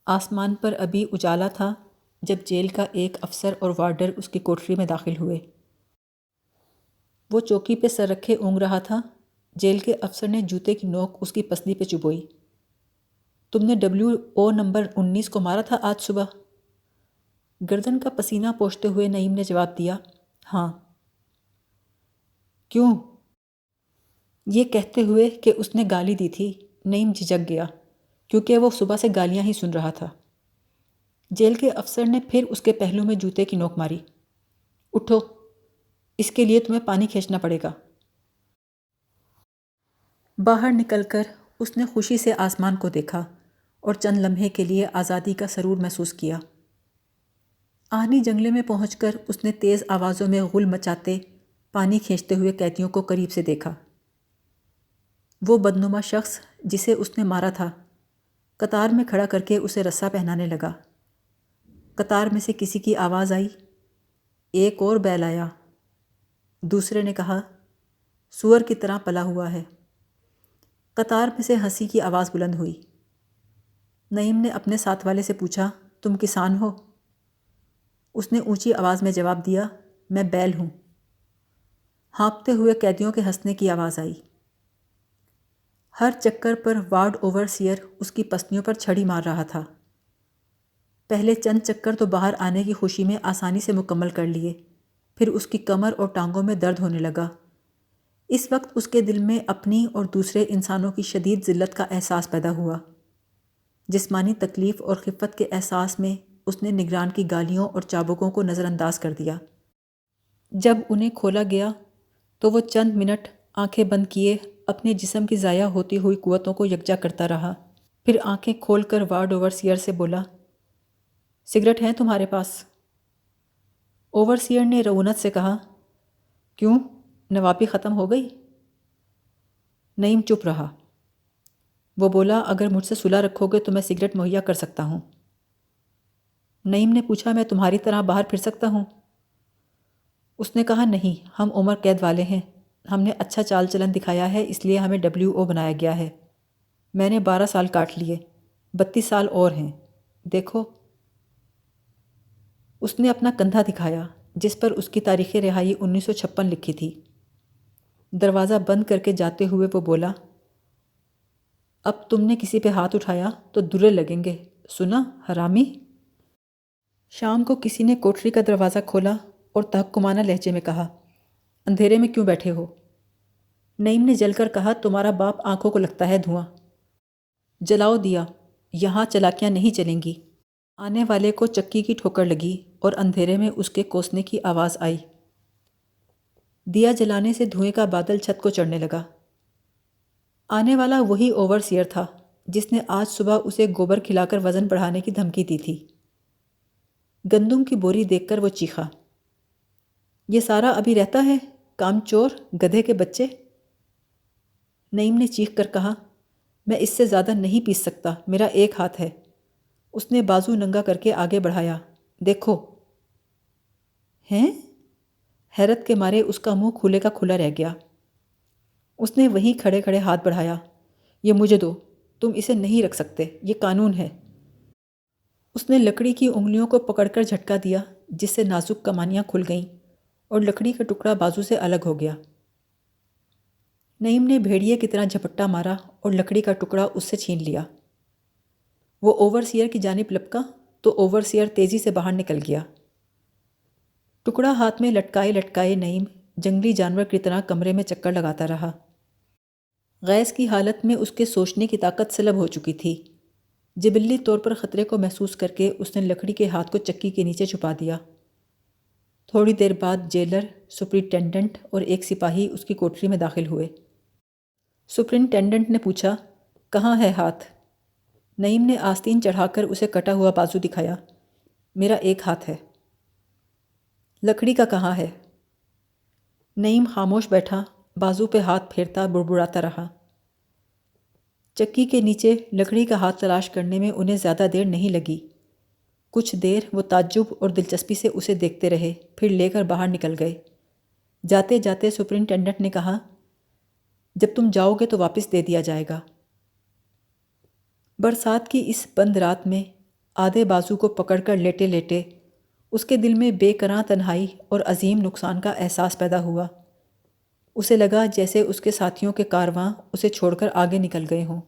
آسمان پر ابھی اجالا تھا جب جیل کا ایک افسر اور وارڈر اس کی کوٹری میں داخل ہوئے۔ وہ چوکی پہ سر رکھے اونگ رہا تھا۔ جیل کے افسر نے جوتے کی نوک اس کی پسلی پہ چبوئی۔ تم نے WO نمبر 19 کو مارا تھا آج صبح؟ گردن کا پسینہ پوچھتے ہوئے نعیم نے جواب دیا، ہاں۔ کیوں؟ یہ کہتے ہوئے کہ اس نے گالی دی تھی، نعیم جھجک گیا کیونکہ وہ صبح سے گالیاں ہی سن رہا تھا۔ جیل کے افسر نے پھر اس کے پہلو میں جوتے کی نوک ماری۔ اٹھو، اس کے لیے تمہیں پانی کھینچنا پڑے گا۔ باہر نکل کر اس نے خوشی سے آسمان کو دیکھا اور چند لمحے کے لیے آزادی کا سرور محسوس کیا۔ آہنی جنگلے میں پہنچ کر اس نے تیز آوازوں میں غل مچاتے پانی کھینچتے ہوئے قیدیوں کو قریب سے دیکھا۔ وہ بدنما شخص جسے اس نے مارا تھا قطار میں کھڑا کر کے اسے رسا پہنانے لگا۔ قطار میں سے کسی کی آواز آئی، ایک اور بیل آیا۔ دوسرے نے کہا، سور کی طرح پلا ہوا ہے۔ قطار میں سے ہنسی کی آواز بلند ہوئی۔ نعیم نے اپنے ساتھ والے سے پوچھا، تم کسان ہو؟ اس نے اونچی آواز میں جواب دیا، میں بیل ہوں۔ ہانپتے ہوئے قیدیوں کے ہنسنے کی آواز آئی۔ ہر چکر پر وارڈ اوورسیئر اس کی پسلیوں پر چھڑی مار رہا تھا۔ پہلے چند چکر تو باہر آنے کی خوشی میں آسانی سے مکمل کر لیے، پھر اس کی کمر اور ٹانگوں میں درد ہونے لگا۔ اس وقت اس کے دل میں اپنی اور دوسرے انسانوں کی شدید ذلت کا احساس پیدا ہوا۔ جسمانی تکلیف اور خفت کے احساس میں اس نے نگران کی گالیوں اور چابکوں کو نظر انداز کر دیا۔ جب انہیں کھولا گیا تو وہ چند منٹ آنکھیں بند کیے اپنے جسم کی ضائع ہوتی ہوئی قوتوں کو یکجا کرتا رہا، پھر آنکھیں کھول کر وارڈ اوورسیئر سے بولا، سگریٹ ہیں تمہارے پاس؟ اوورسیئر نے رعونت سے کہا، کیوں، نوابی ختم ہو گئی؟ نعیم چپ رہا۔ وہ بولا، اگر مجھ سے صلح رکھو گے تو میں سگریٹ مہیا کر سکتا ہوں۔ نعیم نے پوچھا، میں تمہاری طرح باہر پھر سکتا ہوں؟ اس نے کہا، نہیں، ہم عمر قید والے ہیں، ہم نے اچھا چال چلن دکھایا ہے اس لیے ہمیں WO بنایا گیا ہے۔ میں نے 12 سال کاٹ لیے، 32 سال اور ہیں، دیکھو۔ اس نے اپنا کندھا دکھایا جس پر اس کی تاریخ رہائی 1956 لکھی تھی۔ دروازہ بند کر کے جاتے ہوئے وہ بولا، اب تم نے کسی پہ ہاتھ اٹھایا تو درے لگیں گے، سنا حرامی؟ شام کو کسی نے کوٹری کا دروازہ کھولا اور تحکمانہ لہجے میں کہا، اندھیرے میں کیوں بیٹھے ہو؟ نعیم نے جل کر کہا، تمہارا باپ آنکھوں کو لگتا ہے دھواں۔ جلاؤ دیا، یہاں چلاکیاں نہیں چلیں گی۔ آنے والے کو چکی کی ٹھوکر لگی اور اندھیرے میں اس کے کوسنے کی آواز آئی۔ دیا جلانے سے دھوئیں کا بادل چھت کو چڑھنے لگا۔ آنے والا وہی اوورسیئر تھا جس نے آج صبح اسے گوبر کھلا کر وزن بڑھانے کی دھمکی دی تھی۔ گندم کی بوری دیکھ کر وہ چیخا، یہ سارا ابھی رہتا ہے، کام چور، گدھے کے بچے۔ نعیم نے چیخ کر کہا، میں اس سے زیادہ نہیں پیس سکتا، میرا ایک ہاتھ ہے۔ اس نے بازو ننگا کر کے آگے بڑھایا، دیکھو۔ ہیں؟ حیرت کے مارے اس کا منہ کھلے کا کھلا رہ گیا۔ اس نے وہیں کھڑے کھڑے ہاتھ بڑھایا، یہ مجھے دو، تم اسے نہیں رکھ سکتے، یہ قانون ہے۔ اس نے لکڑی کی انگلیوں کو پکڑ کر جھٹکا دیا جس سے نازک کمانیاں کھل گئیں اور لکڑی کا ٹکڑا بازو سے الگ ہو گیا۔ نعیم نے بھیڑیے کی طرح جھپٹا مارا اور لکڑی کا ٹکڑا اس سے چھین لیا۔ وہ اوورسیئر کی جانب لپکا تو اوورسیئر تیزی سے باہر نکل گیا۔ ٹکڑا ہاتھ میں لٹکائے لٹکائے نعیم جنگلی جانور کی طرح کمرے میں چکر لگاتا رہا۔ غیظ کی حالت میں اس کے سوچنے کی طاقت سلب ہو چکی تھی۔ جبلی طور پر خطرے کو محسوس کر کے اس نے لکڑی کے ہاتھ کو چکی کے نیچے چھپا دیا۔ تھوڑی دیر بعد جیلر، سپرنٹینڈنٹ اور ایک سپاہی اس کی کوٹری میں داخل ہوئے۔ سپرنٹینڈنٹ نے پوچھا، کہاں ہے ہاتھ؟ نعیم نے آستین چڑھا کر اسے کٹا ہوا بازو دکھایا، میرا ایک ہاتھ ہے۔ لکڑی کا کہاں ہے؟ نعیم خاموش بیٹھا، بازو پہ ہاتھ پھیرتا بڑبڑاتا رہا۔ چکی کے نیچے لکڑی کا ہاتھ تلاش کرنے میں انہیں زیادہ دیر نہیں لگی۔ کچھ دیر وہ تعجب اور دلچسپی سے اسے دیکھتے رہے، پھر لے کر باہر نکل گئے۔ جاتے جاتے سپرنٹینڈنٹ نے کہا، جب تم جاؤ گے تو واپس دے دیا جائے گا۔ برسات کی اس بند رات میں آدھے بازو کو پکڑ کر لیٹے لیٹے اس کے دل میں بے کراں تنہائی اور عظیم نقصان کا احساس پیدا ہوا۔ اسے لگا جیسے اس کے ساتھیوں کے کارواں اسے چھوڑ کر آگے نکل گئے ہوں۔